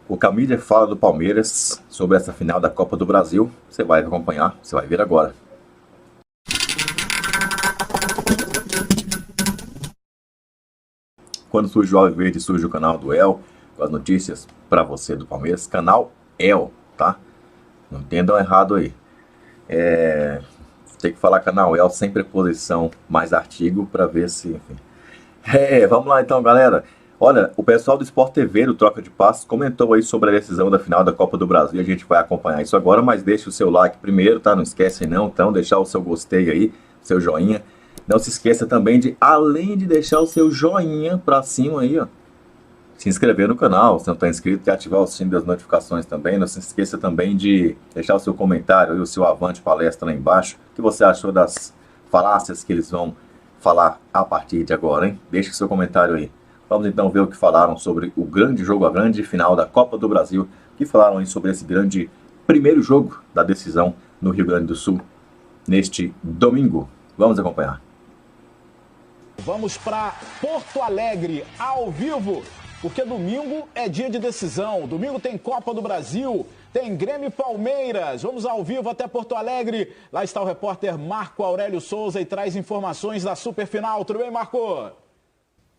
O que a mídia fala do Palmeiras sobre essa final da Copa do Brasil, você vai acompanhar, você vai ver agora. Quando surge o Alviverde, surge o canal do El, com as notícias para você do Palmeiras, canal El, tá? Não entendam errado aí. Tem que falar canal El sem preposição, mais artigo, para ver se, enfim. Vamos lá então, galera. Olha, o pessoal do Sport TV, do Troca de Passos, comentou aí sobre a decisão da final da Copa do Brasil. A gente vai acompanhar isso agora, mas deixa o seu like primeiro, tá? Não esquece não, então, deixar o seu gostei aí, seu joinha. Não se esqueça também de, além de deixar o seu joinha pra cima aí, ó, se inscrever no canal, se não está inscrito, e ativar o sininho das notificações também. Não se esqueça também de deixar o seu comentário e o seu avante palestra lá embaixo. O que você achou das falácias que eles vão falar a partir de agora, hein? Deixe o seu comentário aí. Vamos então ver o que falaram sobre o grande jogo, a grande final da Copa do Brasil. O que falaram aí sobre esse grande primeiro jogo da decisão no Rio Grande do Sul neste domingo. Vamos acompanhar. Vamos para Porto Alegre, ao vivo, porque domingo é dia de decisão. Domingo tem Copa do Brasil, tem Grêmio e Palmeiras. Vamos ao vivo até Porto Alegre. Lá está o repórter Marco Aurélio Souza e traz informações da Superfinal. Tudo bem, Marco?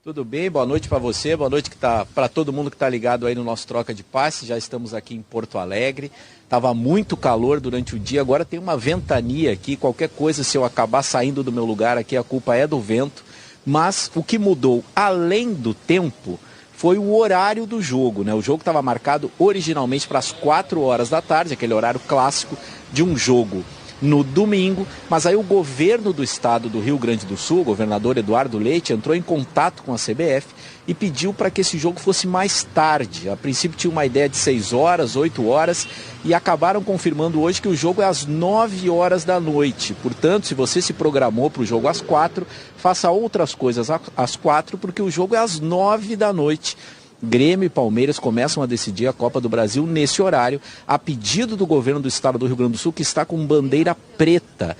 Tudo bem, boa noite para você, boa noite para todo mundo que está ligado aí no nosso Troca de Passes. Já estamos aqui em Porto Alegre. Tava muito calor durante o dia, agora tem uma ventania aqui. Qualquer coisa, se eu acabar saindo do meu lugar aqui, a culpa é do vento. Mas o que mudou, além do tempo, foi o horário do jogo, né? O jogo estava marcado originalmente para as 4 horas da tarde, aquele horário clássico de um jogo no domingo, mas aí o governo do estado do Rio Grande do Sul, o governador Eduardo Leite, entrou em contato com a CBF e pediu para que esse jogo fosse mais tarde. A princípio tinha uma ideia de 6 horas, 8 horas, e acabaram confirmando hoje que o jogo é às 9 horas da noite. Portanto, se você se programou para o jogo às 4, faça outras coisas às 4, porque o jogo é às 9 da noite. Grêmio e Palmeiras começam a decidir a Copa do Brasil nesse horário, a pedido do governo do estado do Rio Grande do Sul, que está com bandeira preta.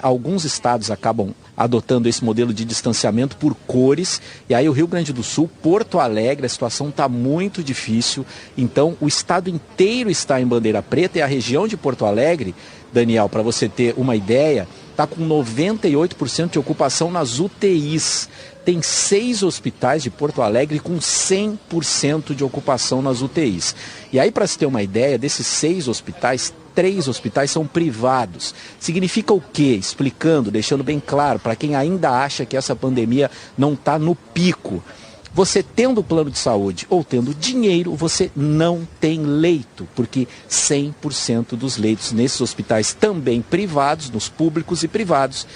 Alguns estados acabam adotando esse modelo de distanciamento por cores, e aí o Rio Grande do Sul, Porto Alegre, a situação está muito difícil. Então o estado inteiro está em bandeira preta, e a região de Porto Alegre, Daniel, para você ter uma ideia, está com 98% de ocupação nas UTIs. Tem 6 hospitais de Porto Alegre com 100% de ocupação nas UTIs. E aí, para se ter uma ideia, desses 6 hospitais, 3 hospitais são privados. Significa o quê? Explicando, deixando bem claro, para quem ainda acha que essa pandemia não está no pico. Você tendo plano de saúde ou tendo dinheiro, você não tem leito, porque 100% dos leitos nesses hospitais também privados, nos públicos e privados,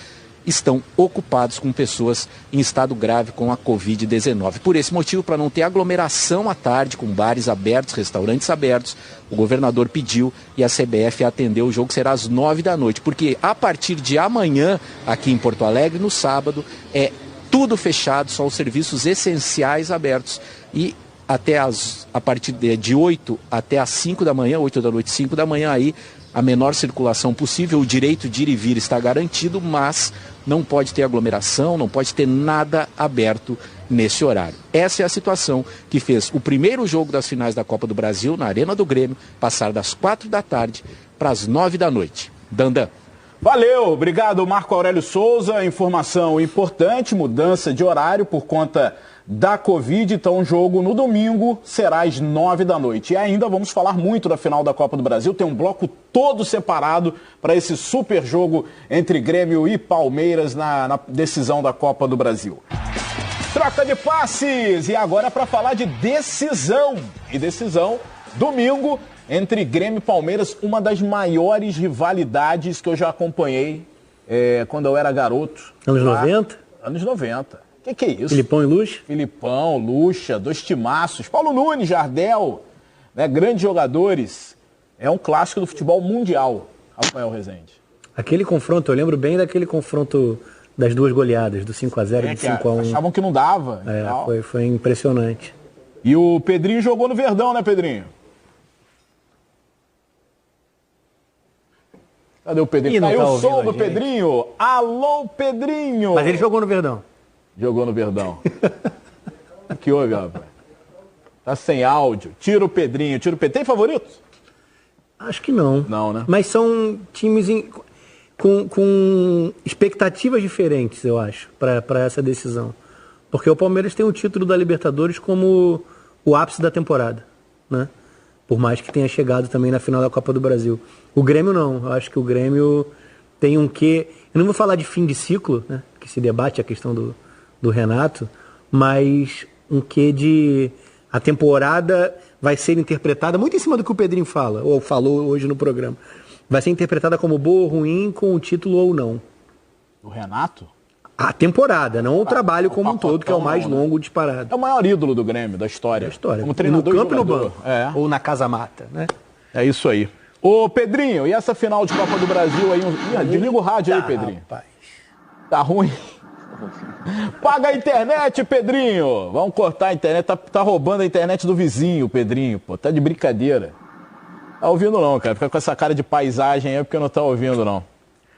estão ocupados com pessoas em estado grave com a Covid-19. Por esse motivo, para não ter aglomeração à tarde, com bares abertos, restaurantes abertos, o governador pediu e a CBF atendeu. O jogo será às 9 da noite, porque a partir de amanhã, aqui em Porto Alegre, no sábado, é tudo fechado, só os serviços essenciais abertos. E a partir de 8 até as 5 da manhã, 8 da noite, 5 da manhã, aí a menor circulação possível. O direito de ir e vir está garantido, mas não pode ter aglomeração, não pode ter nada aberto nesse horário. Essa é a situação que fez o primeiro jogo das finais da Copa do Brasil, na Arena do Grêmio, passar das 4 da tarde para as 9 da noite. Dandan. Valeu, obrigado Marco Aurélio Souza, informação importante, mudança de horário por conta da Covid, então o jogo no domingo será às 9 da noite. E ainda vamos falar muito da final da Copa do Brasil, tem um bloco todo separado para esse super jogo entre Grêmio e Palmeiras na decisão da Copa do Brasil. Troca de passes, e agora é para falar de decisão, domingo, entre Grêmio e Palmeiras, uma das maiores rivalidades que eu já acompanhei quando eu era garoto. Anos 90? Anos 90. O que é isso? Filipão e Lucha? Filipão, Lucha, 2 timaços. Paulo Nunes, Jardel, né, grandes jogadores. É um clássico do futebol mundial, Rafael Rezende. Aquele confronto, eu lembro bem daquele confronto das 2 goleadas, do 5-0 e do 5-1. Achavam que não dava. Foi impressionante. E o Pedrinho jogou no Verdão, né, Pedrinho? Cadê o Pedrinho? Caiu o som do Pedrinho. Alô, Pedrinho! Mas ele jogou no Verdão. Jogou no Verdão. O que houve, rapaz? Tá sem áudio. Tira o Pedrinho. Tem favorito? Acho que não. Não, né? Mas são times com expectativas diferentes, eu acho, para essa decisão. Porque o Palmeiras tem o título da Libertadores como o ápice da temporada, né? Por mais que tenha chegado também na final da Copa do Brasil. O Grêmio não. Eu acho que o Grêmio tem um quê... Eu não vou falar de fim de ciclo, né? Que se debate a questão do Renato, mas um quê de... A temporada vai ser interpretada muito em cima do que o Pedrinho fala, ou falou hoje no programa. Vai ser interpretada como boa ou ruim, com o título ou não. O Renato? A temporada, não o trabalho como um todo, que é o mais longo disparado. É o maior ídolo do Grêmio, da história. Como treinador, no campo e no banco. Ou na casa-mata, né? É isso aí. Ô, Pedrinho, e essa final de Copa do Brasil aí? Desliga o rádio aí, Pedrinho. Rapaz. Tá ruim? Paga a internet, Pedrinho. Vamos cortar a internet. Tá roubando a internet do vizinho, Pedrinho. Pô, tá de brincadeira. Tá ouvindo não, cara. Fica com essa cara de paisagem aí porque não tá ouvindo não.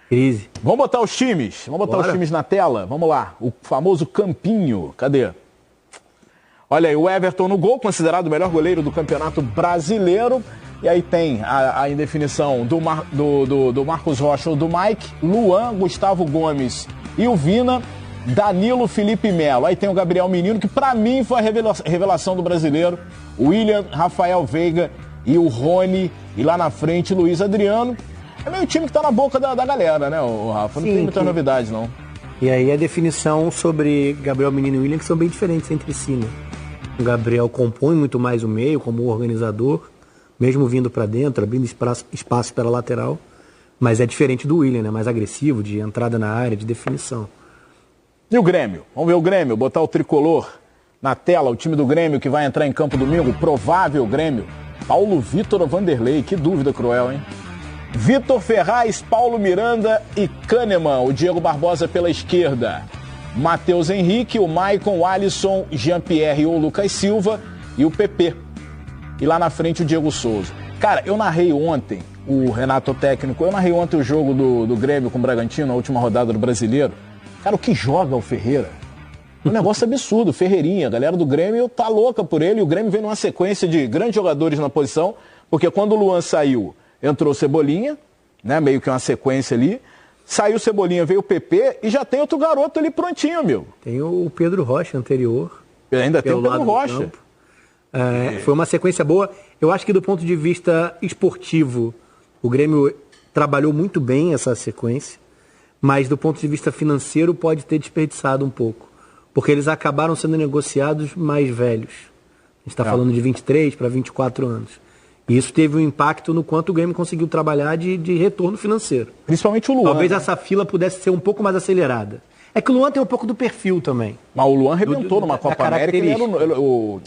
Crise. Vamos botar os times. Vamos botar os times na tela. Vamos lá. O famoso campinho. Cadê? Olha aí, o Everton no gol, considerado o melhor goleiro do Campeonato Brasileiro. E aí tem a indefinição do Marcos Rocha ou do Mike, Luan, Gustavo Gomes e o Vina, Danilo, Felipe Melo. Aí tem o Gabriel Menino, que pra mim foi a revelação do brasileiro, William, Rafael Veiga e o Rony. E lá na frente, Luiz Adriano. É meio time que tá na boca da galera, né, o Rafa? Não tem muita novidade, não. E aí a definição sobre Gabriel Menino e William, que são bem diferentes entre si, né? O Gabriel compõe muito mais o meio como organizador, mesmo vindo para dentro, abrindo espaço para a lateral, mas é diferente do William, né? Mais agressivo, de entrada na área, de definição. E o Grêmio? Vamos ver o Grêmio, botar o tricolor na tela, o time do Grêmio que vai entrar em campo domingo, provável Grêmio. Paulo Vitor ou Vanderlei, que dúvida cruel, hein? Vitor Ferraz, Paulo Miranda e Kahneman, o Diego Barbosa pela esquerda. Matheus Henrique, o Maicon, o Alisson, Jean-Pierre ou Lucas Silva e o PP. E lá na frente o Diego Souza. Cara, eu narrei ontem, o Renato técnico, eu narrei ontem o jogo do Grêmio com o Bragantino, a última rodada do Brasileiro. Cara, o que joga o Ferreira? Um negócio absurdo, Ferreirinha, a galera do Grêmio tá louca por ele, e o Grêmio vem numa sequência de grandes jogadores na posição, porque quando o Luan saiu, entrou o Cebolinha, né, meio que uma sequência ali, saiu o Cebolinha, veio o PP e já tem outro garoto ali prontinho, meu. Tem o Pedro Rocha anterior. Ainda tem o Pedro Rocha. Foi uma sequência boa. Eu acho que do ponto de vista esportivo, o Grêmio trabalhou muito bem essa sequência, mas do ponto de vista financeiro pode ter desperdiçado um pouco, porque eles acabaram sendo negociados mais velhos. A gente está falando de 23 para 24 anos. E isso teve um impacto no quanto o Grêmio conseguiu trabalhar de retorno financeiro. Principalmente o Luan. Talvez essa fila pudesse ser um pouco mais acelerada. É que o Luan tem um pouco do perfil também. Mas o Luan arrebentou numa Copa América.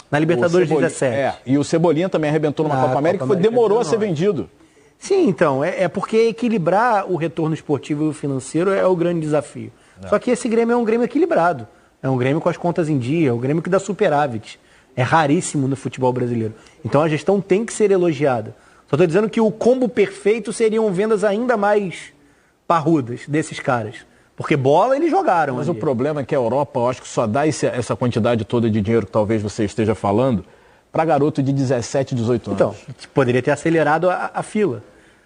Na Libertadores 17. E o Cebolinha também arrebentou numa Copa América que demorou a ser vendido. Sim, então. É porque equilibrar o retorno esportivo e o financeiro é o grande desafio. Só que esse Grêmio é um Grêmio equilibrado. É um Grêmio com as contas em dia, é um Grêmio que dá superávit. É raríssimo no futebol brasileiro. Então a gestão tem que ser elogiada. Só estou dizendo que o combo perfeito seriam vendas ainda mais parrudas desses caras. Porque bola eles jogaram. Mas ali. O problema é que a Europa, eu acho que só dá essa quantidade toda de dinheiro que talvez você esteja falando para garoto de 17, 18 anos. Então, poderia ter acelerado a fila.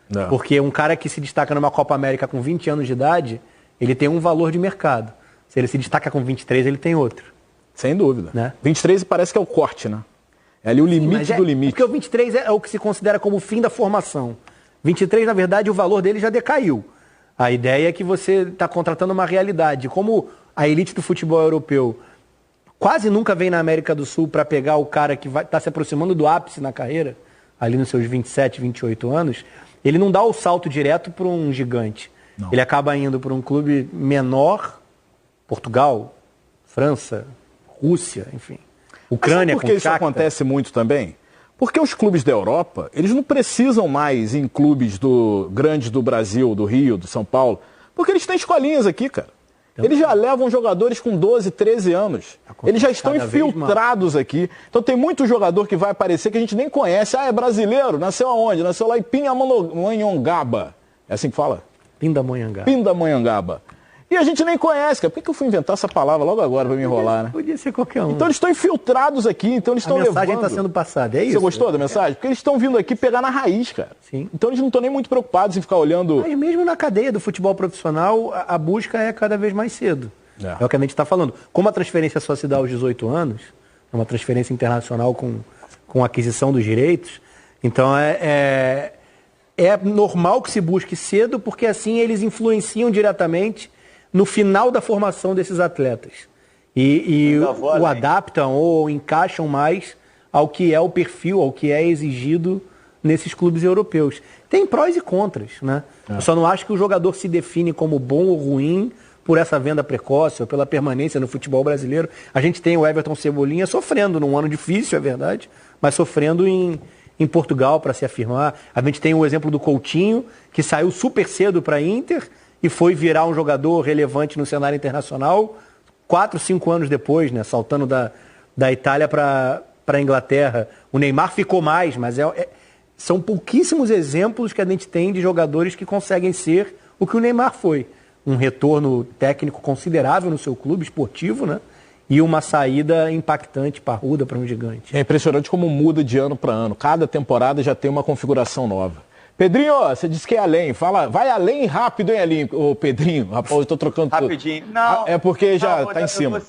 Não. Porque um cara que se destaca numa Copa América com 20 anos de idade, ele tem um valor de mercado. Se ele se destaca com 23, ele tem outro. Sem dúvida. Né? 23 parece que é o corte, né? É ali o limite do limite. Porque o 23 é o que se considera como o fim da formação. 23, na verdade, o valor dele já decaiu. A ideia é que você está contratando uma realidade. Como a elite do futebol europeu quase nunca vem na América do Sul para pegar o cara que está se aproximando do ápice na carreira, ali nos seus 27, 28 anos, ele não dá o salto direto para um gigante. Não. Ele acaba indo para um clube menor, Portugal, França, Rússia, enfim. Ucrânia, por que isso acontece muito também? Porque os clubes da Europa, eles não precisam mais em clubes grandes do Brasil, do Rio, do São Paulo, porque eles têm escolinhas aqui, cara. Então, eles já levam jogadores com 12, 13 anos. Eles já estão infiltrados aqui. Então tem muito jogador que vai aparecer que a gente nem conhece. Ah, é brasileiro, nasceu aonde? Nasceu lá em Pindamonhangaba. É assim que fala? Pindamonhangaba. Pindamonhangaba. E a gente nem conhece, cara. Por que eu fui inventar essa palavra logo agora pra me enrolar, né? Podia ser qualquer um. Então eles estão infiltrados aqui, então eles estão levando... A mensagem está sendo passada, é isso? Você gostou da mensagem? Porque eles estão vindo aqui pegar na raiz, cara. Sim. Então eles não estão nem muito preocupados em ficar olhando... Mas mesmo na cadeia do futebol profissional, a busca é cada vez mais cedo. É o que a gente está falando. Como a transferência só se dá aos 18 anos, é uma transferência internacional com aquisição dos direitos, então é normal que se busque cedo, porque assim eles influenciam diretamente no final da formação desses atletas. E o adaptam ou encaixam mais ao que é o perfil, ao que é exigido nesses clubes europeus. Tem prós e contras, né? Eu só não acho que o jogador se define como bom ou ruim por essa venda precoce ou pela permanência no futebol brasileiro. A gente tem o Everton Cebolinha sofrendo num ano difícil, é verdade, mas sofrendo em Portugal para se afirmar. A gente tem o exemplo do Coutinho, que saiu super cedo para a Inter e foi virar um jogador relevante no cenário internacional 4, 5 anos depois, né? Saltando da Itália para a Inglaterra. O Neymar ficou mais, mas são pouquíssimos exemplos que a gente tem de jogadores que conseguem ser o que o Neymar foi. Um retorno técnico considerável no seu clube esportivo, né? E uma saída impactante, parruda para um gigante. É impressionante como muda de ano para ano. Cada temporada já tem uma configuração nova. Pedrinho, você disse que é além. Fala, vai além rápido, hein, Alinho? Ô, Pedrinho, rapaz, eu tô trocando tudo. Rapidinho. Não, é porque já tá em cima.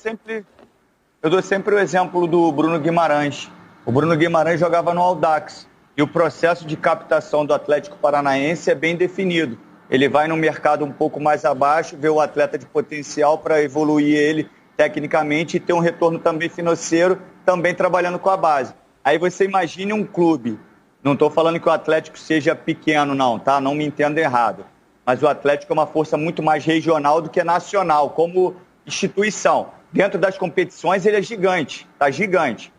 Eu dou sempre o exemplo do Bruno Guimarães. O Bruno Guimarães jogava no Audax. E o processo de captação do Atlético Paranaense é bem definido. Ele vai no mercado um pouco mais abaixo, vê o atleta de potencial para evoluir ele tecnicamente e ter um retorno também financeiro, também trabalhando com a base. Aí você imagine um clube. Não estou falando que o Atlético seja pequeno, não, tá? Não me entenda errado. Mas o Atlético é uma força muito mais regional do que nacional, como instituição. Dentro das competições ele é gigante, tá gigante.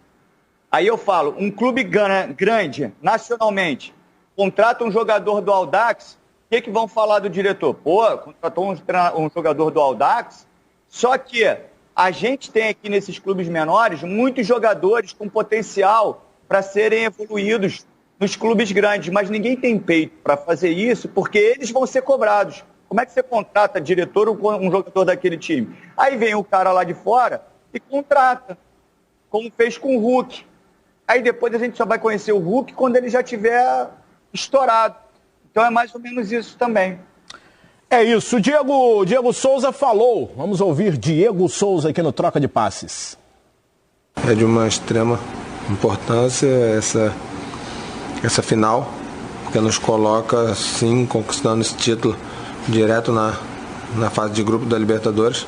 Aí eu falo, um clube grande, nacionalmente, contrata um jogador do Audax, o que vão falar do diretor? Pô, contratou um jogador do Audax, só que a gente tem aqui nesses clubes menores muitos jogadores com potencial para serem evoluídos nos clubes grandes, mas ninguém tem peito para fazer isso porque eles vão ser cobrados. Como é que você contrata diretor ou um jogador daquele time? Aí vem o cara lá de fora e contrata, como fez com o Hulk. Aí depois a gente só vai conhecer o Hulk quando ele já tiver estourado. Então é mais ou menos isso também. É isso, Diego Souza falou. Vamos ouvir Diego Souza aqui no Troca de Passes. É de uma extrema importância essa final, que nos coloca, sim, conquistando esse título direto na fase de grupo da Libertadores.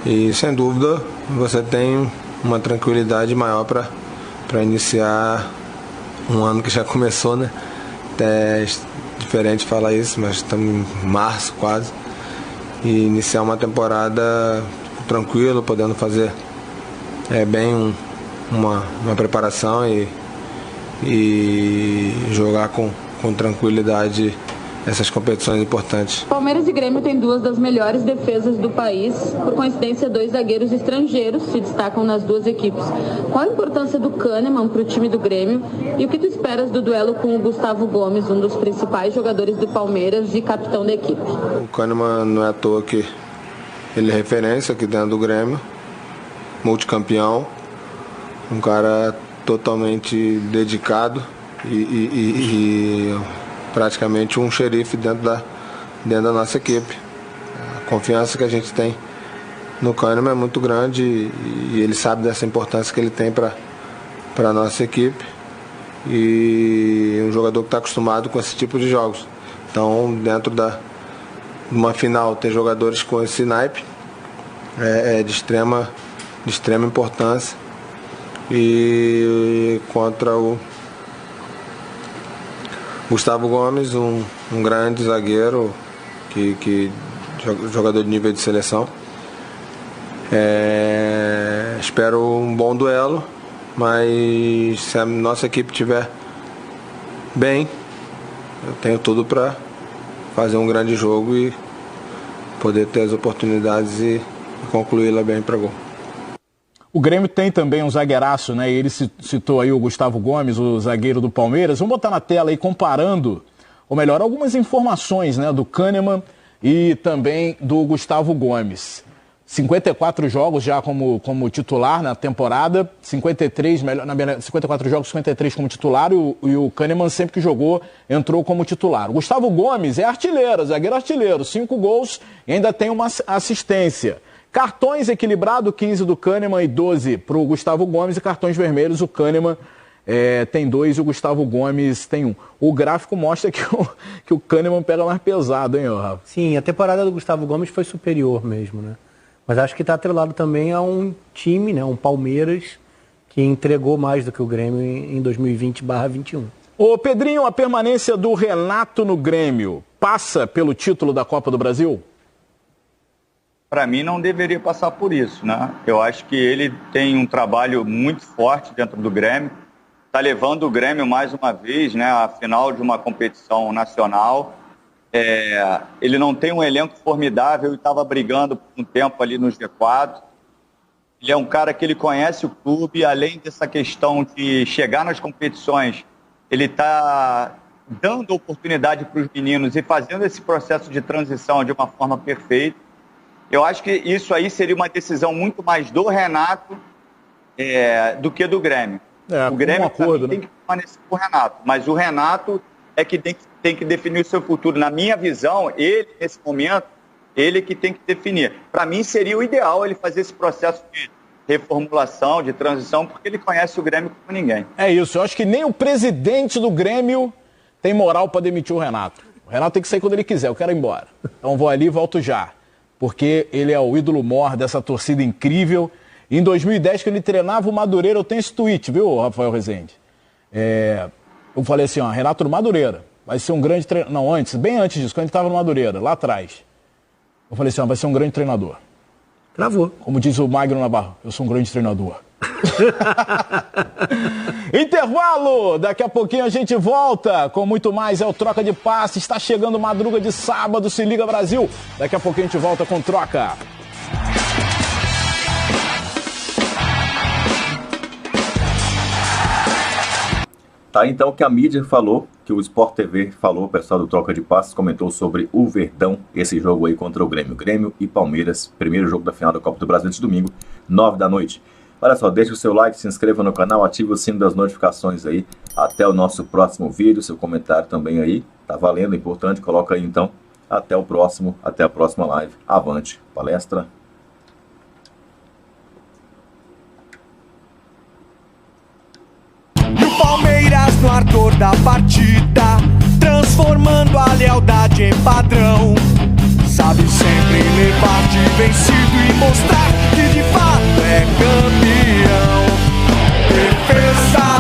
E, sem dúvida, você tem uma tranquilidade maior para iniciar um ano que já começou, né? Até diferente falar isso, mas estamos em março quase. E iniciar uma temporada tranquilo, podendo fazer bem uma preparação e jogar com tranquilidade essas competições importantes. Palmeiras e Grêmio têm duas das melhores defesas do país. Por coincidência, 2 zagueiros estrangeiros se destacam nas duas equipes. Qual a importância do Kahneman para o time do Grêmio? E o que tu esperas do duelo com o Gustavo Gomes, um dos principais jogadores do Palmeiras e capitão da equipe? O Kahneman não é à toa que ele é referência aqui dentro do Grêmio, multicampeão, um cara totalmente dedicado e praticamente um xerife dentro da nossa equipe. A confiança que a gente tem no Kahneman é muito grande e ele sabe dessa importância que ele tem para a nossa equipe, e um jogador que está acostumado com esse tipo de jogos. Então, dentro de uma final, ter jogadores com esse naipe é de extrema importância. E contra o Gustavo Gomes, um grande zagueiro, jogador de nível de seleção. Espero um bom duelo, mas se a nossa equipe estiver bem, eu tenho tudo para fazer um grande jogo e poder ter as oportunidades e concluí-la bem para gol. O Grêmio tem também um zagueiraço, né? Ele citou aí o Gustavo Gomes, o zagueiro do Palmeiras. Vamos botar na tela aí comparando, ou melhor, algumas informações, né, do Kahneman e também do Gustavo Gomes. 54 jogos já como titular na temporada, 54 jogos, 53 como titular, e o Kahneman sempre que jogou entrou como titular. O Gustavo Gomes é artilheiro, zagueiro artilheiro, 5 gols e ainda tem uma assistência. Cartões equilibrado, 15 do Kahneman e 12 para o Gustavo Gomes, e cartões vermelhos, o Kahneman tem 2 e o Gustavo Gomes tem 1. O gráfico mostra que o Kahneman pega mais pesado, hein, Rafa? Sim, a temporada do Gustavo Gomes foi superior mesmo, né? Mas acho que está atrelado também a um time, né, um Palmeiras, que entregou mais do que o Grêmio em 2020/21. Ô Pedrinho, a permanência do Renato no Grêmio passa pelo título da Copa do Brasil? Para mim não deveria passar por isso, né? Eu acho que ele tem um trabalho muito forte dentro do Grêmio, está levando o Grêmio mais uma vez, né, à final de uma competição nacional. Ele não tem um elenco formidável e estava brigando por um tempo ali no G4. Ele é um cara que ele conhece o clube, além dessa questão de chegar nas competições, ele está dando oportunidade para os meninos e fazendo esse processo de transição de uma forma perfeita. Eu acho que isso aí seria uma decisão muito mais do Renato do que do Grêmio. O Grêmio tem que permanecer com o Renato, mas o Renato é que tem que definir o seu futuro. Na minha visão, ele, nesse momento, ele que tem que definir. Para mim, seria o ideal ele fazer esse processo de reformulação, de transição, porque ele conhece o Grêmio como ninguém. É isso, eu acho que nem o presidente do Grêmio tem moral para demitir o Renato. O Renato tem que sair quando ele quiser, eu quero ir embora. Então vou ali e volto já, porque ele é o ídolo mor dessa torcida incrível. Em 2010, que ele treinava o Madureira, eu tenho esse tweet, viu, Rafael Rezende? Eu falei assim, Renato do Madureira, vai ser um grande treinador. Não, bem antes disso, quando ele estava no Madureira, lá atrás. Eu falei assim, vai ser um grande treinador. Travou. Como diz o Magno Navarro, eu sou um grande treinador. Intervalo! Daqui a pouquinho a gente volta com muito mais. É o Troca de Passe. Está chegando madruga de sábado, se liga Brasil. Daqui a pouquinho a gente volta com Troca. Tá, então o que a mídia falou, que o Sport TV falou, o pessoal do Troca de Passes comentou sobre o Verdão, esse jogo aí contra o Grêmio. Grêmio e Palmeiras, primeiro jogo da final da Copa do Brasil, neste domingo, 9 da noite. Olha só, deixe o seu like, se inscreva no canal, ative o sino das notificações aí. Até o nosso próximo vídeo, seu comentário também aí, tá valendo, é importante, coloca aí então. Até o próximo, até a próxima live. Avante, palestra. Palmeiras no ardor da partida, transformando a lealdade em padrão. Sabe sempre levar de vencido e mostrar que de fato é campeão. Defesa